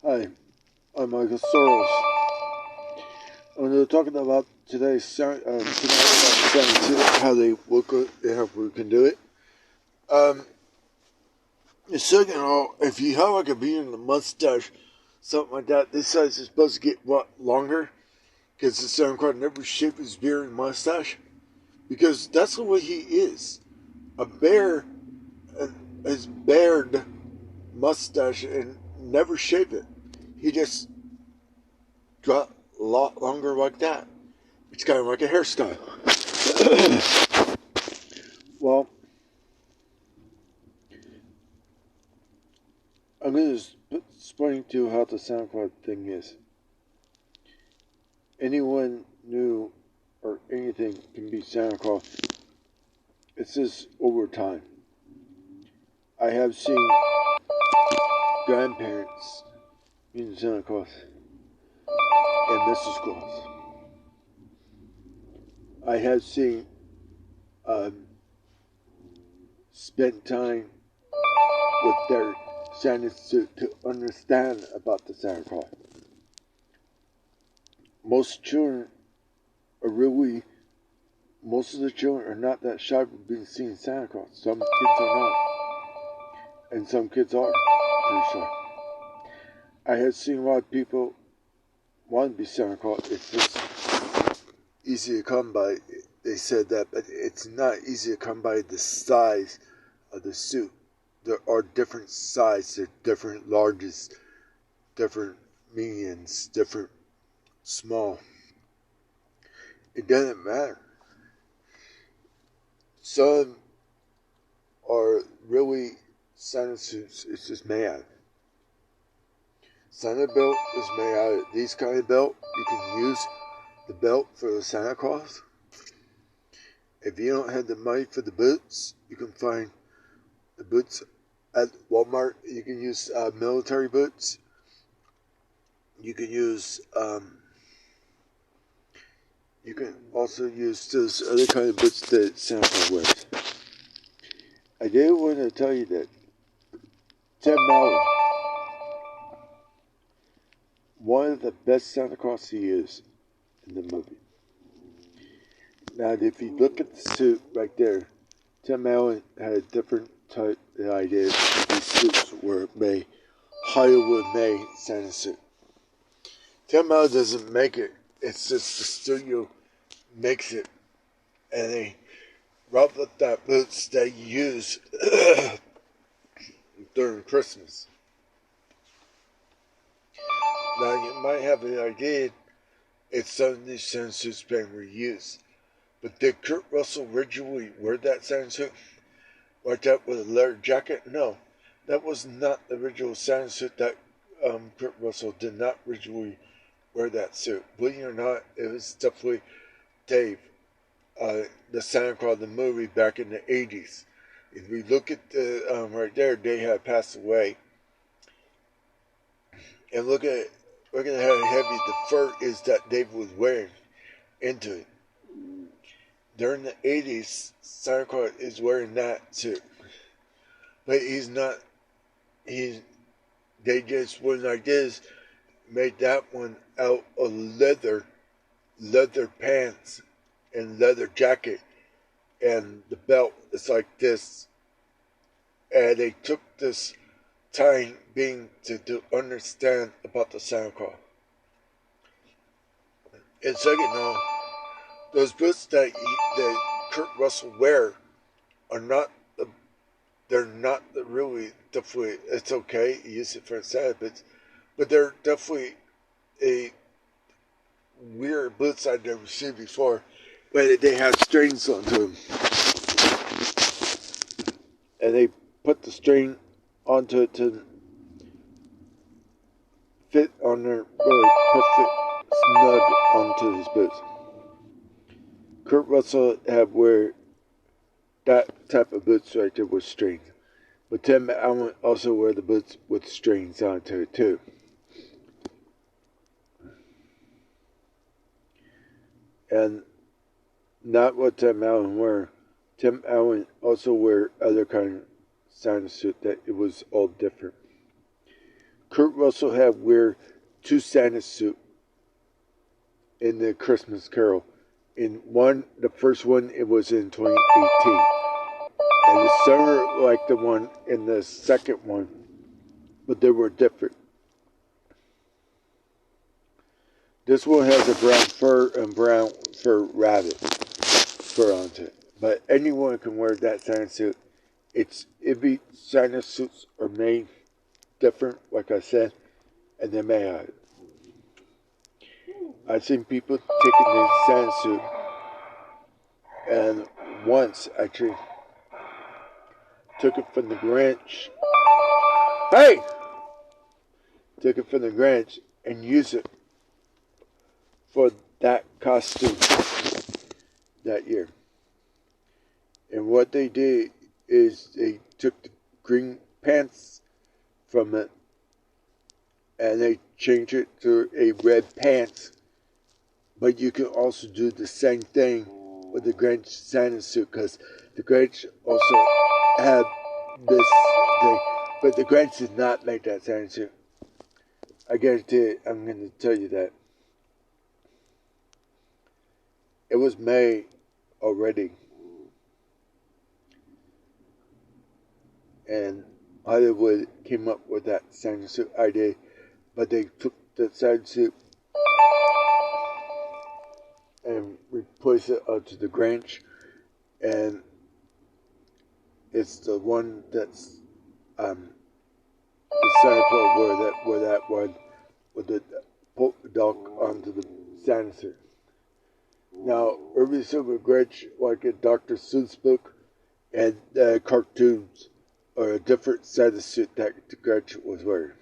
Hi, I'm Michael Soros. And we're talking about tonight about science, how they look at how we can do it. The second of all, if you have like a beard and a mustache, something like that, this size is supposed to get longer because the Santa Claus never shaved his beard and mustache because that's the way he is. A bear has bared mustache and never shave it. He just got a lot longer like that. It's kind of like a hairstyle. Well, I'm going to explain to you how the Santa Claus thing is. Anyone new or anything can be Santa Claus. It's just over time. I have seen grandparents being Santa Claus and Mrs. Claus. I have seen spent time with their Santa suit to understand about the Santa Claus. Most of the children are not that shy of being seen Santa Claus. Some kids are not. And some kids are pretty shy. I have seen a lot of people want to be Santa Claus. It's just easy to come by. They said that, but it's not easy to come by the size of the suit. There are different sizes, there are different larges, different mediums, different small. It doesn't matter. Some are really Santa suits. It's just made out. Santa belt is made out of these kind of belt. You can use the belt for the Santa Claus. If you don't have the money for the boots, you can find the boots at Walmart. You can use military boots. You can use. You can also use those other kind of boots that Santa Claus wears. I did want to tell you that Tim Allen, one of the best Santa Claus he is in the movie. Now, if you look at the suit right there, Tim Allen had a different type of idea. These suits were made, Hollywood-made Santa suit. Tim Allen doesn't make it. It's just the studio makes it, and they replica boots they use during Christmas. Now, you might have an idea if some of these Santa suits been reused. But did Kurt Russell originally wear that Santa suit? Like that with a leather jacket? No. That was not the original Santa suit that Kurt Russell did not originally wear that suit. Believe it or not, it was definitely Dave, the Santa Claus the movie back in the 80s. If we look at the right there, Dave had passed away. And look at how heavy the fur is that Dave was wearing into it. During the 80s, Santa Claus is wearing that too. But he's not, they just went like this, made that one out of leather pants and leather jacket, and the belt is like this. And they took this time being to understand about the Santa Claus. And second, those boots that Kurt Russell wear are not they're not really definitely. It's okay, you use it for Santa boots, but they're definitely a weird boots I've never seen before. But they have strings onto them, and they put the string onto it to fit on there really perfect snug onto his boots. Kurt Russell had wear that type of boots right there with strings. But Tim Allen also wear the boots with strings onto it too. And not what Tim Allen wear. Tim Allen also wear other kind of Santa suit that it was all different. Kurt Russell had wear 2 Santa suit in the Christmas Carol. In the first one, it was in 2018. And it's similar like the one in the second one, but they were different. This one has a brown fur and brown fur rabbit fur onto it. But anyone can wear that Santa suit. Every Santa suits are made different, like I said, and they may have it. I've seen people taking the Santa suit, and once actually took it from the Grinch. Hey! Took it from the Grinch and used it for that costume that year. And what they did is they took the green pants from it and they changed it to a red pants. But you can also do the same thing with the Grinch Santa suit, because the Grinch also had this thing. But the Grinch did not make that Santa suit. I guarantee it, I'm going to tell you that. It was made already. And Hollywood came up with that Santa suit idea. But they took the Santa suit and replaced it onto the Grinch. And it's the one that's the Santa Claus wore that one with the polka dot onto the Santa suit. Now, every single Grinch, like a Dr. Seuss book, and the cartoons are a different Santa suit that the Grinch was wearing.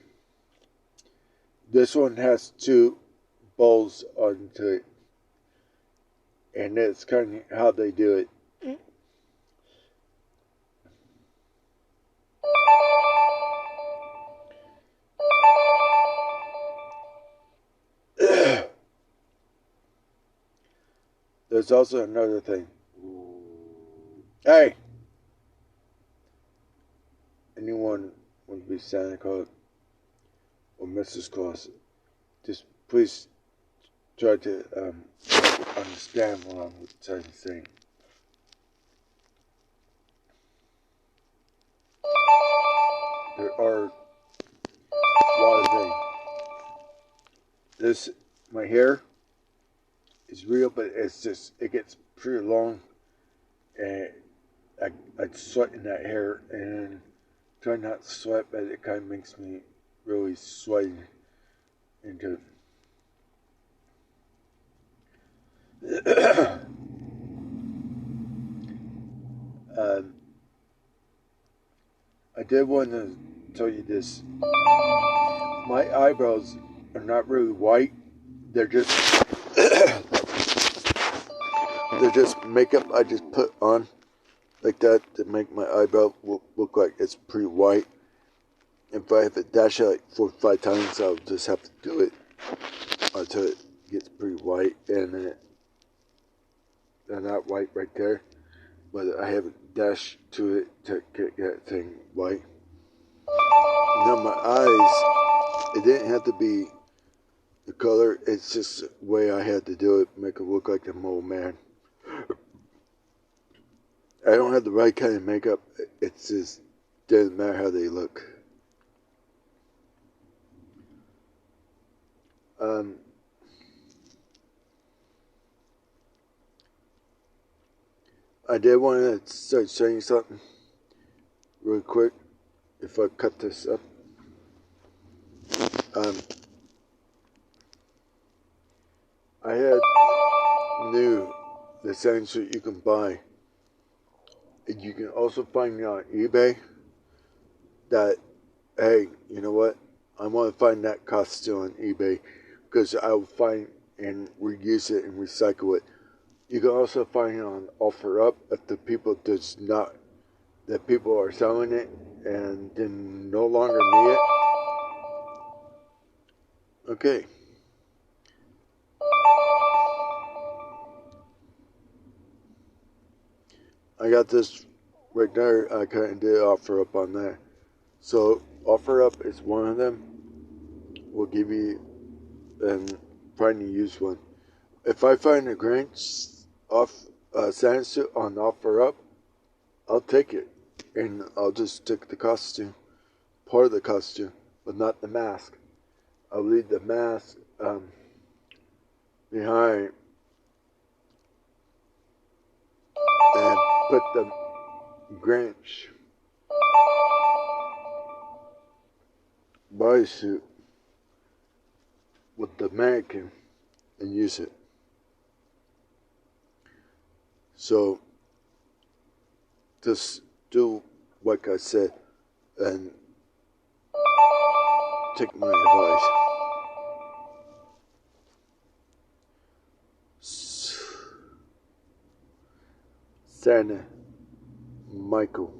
This one has 2 balls onto it, and that's kind of how they do it. There's also another thing. Hey! Anyone want to be Santa Claus or Mrs. Claus, just please try to understand what I'm trying to say. There are a lot of things. My hair is real, but it gets pretty long, and I sweat in that hair, and try not to sweat, but it kind of makes me really sweaty into I did want to tell you this. My eyebrows are not really white. They're just they're just makeup I just put on like that to make my eyebrow look like it's pretty white. If I have to dash it like 4 or 5 times, I'll just have to do it until it gets pretty white, and they're not white right there, but I have a dash to it to get that thing white. Now my eyes, it didn't have to be the color, it's just the way I had to do it, make it look like an old man. I don't have the right kind of makeup, it just doesn't matter how they look. I did want to start saying something real quick if I cut this up. I knew the signs that you can buy, and you can also find it on eBay. That, hey, you know what? I want to find that costume on eBay because I will find and reuse it and recycle it. You can also find it on OfferUp if the people that people are selling it and then no longer need it. Okay. I got this right there. I kind of did OfferUp on there. So OfferUp is one of them. will give you and find a used one. If I find a Grinch Santa suit on OfferUp, I'll take it, and I'll just take the costume, part of the costume, but not the mask. I'll leave the mask behind and put the Grinch bodysuit with the mannequin and use it. So just do like I said and take my advice. Santa Michael.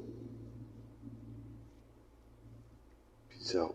Peace out.